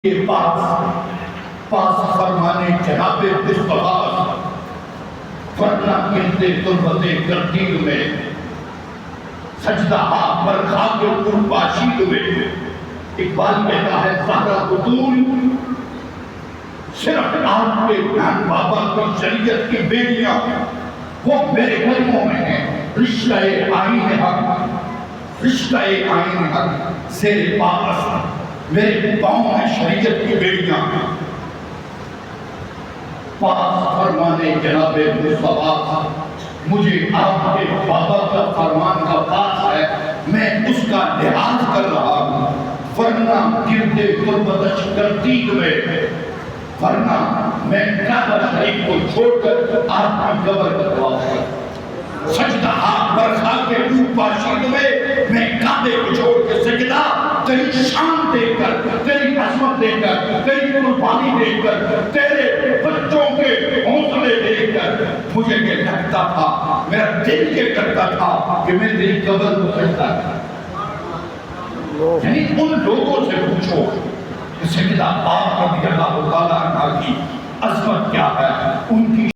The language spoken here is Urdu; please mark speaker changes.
Speaker 1: کے پاس فرمانے جناب مصطفیٰ ورنہ گرتے تربت گردید میں سجدہ آپ پر خاک پر پاشید میں اقبال کہتا ہے زہرا بطول صرف آپ کے جان بابا کی شریعت کی بیڑیاں وہ میرے قدموں میں ہیں رشتہ آئین حق رشتہ آئین حق زیر پاس میرے پاؤں میں شریعت کی بیڑیاں پاس فرمانے جناب مصطفیٰ مجھے آپ کے بابا کا فرمان کا پاس ہے میں اس کا لحاظ کر رہا ہوں ورنہ گرتے تربتش ترتیب میں ورنہ میں کعبہ شریف کو چھوڑ کر آپ کی قبر کا طواف کرتا سجدہ آپ پر خاک روح پاشید میں کعبے کو چھوڑ کے سجدہ تیری شان دے کر تیری عظمت دے کر تیری قربانی دے کر تیرے بچوں کے حوصلے دے کر مجھے یہ لگتا تھا میرا دل یہ کرتا تھا کہ میں تیری قبر کو سجدہ کروں یعنی ان لوگوں سے پوچھو کہ سجدہ آپ رضی اللہ تعالیٰ عنہ کی عظمت کیا ہے ان کی